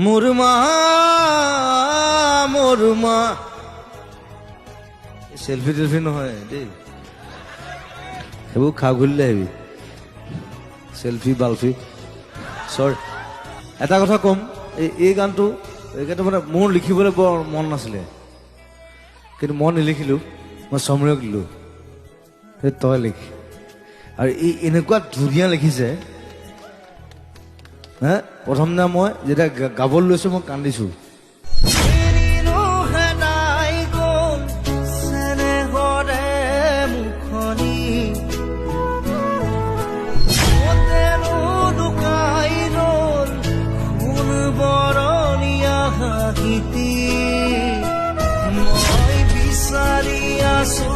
মুৰমা মুৰমা selfie টেলফি নহয় দেই, সেইবোৰ খা ঘুলিলে আহিবি সেলফি বালফি চৰি। এটা কথা ক'ম, এই গানটো মানে মোৰ লিখিবলৈ বৰ মন নাছিলে, কিন্তু মই নিলিখিলোঁ, মই সমীৰক দিলোঁ, তই লিখ। আৰু এনেকুৱা ধুনীয়া লিখিছে হা। প্ৰথম দিনা মই যেতিয়া গাবলৈ লৈছোঁ মই কান্দিছোঁ। মই বিচাৰি আছো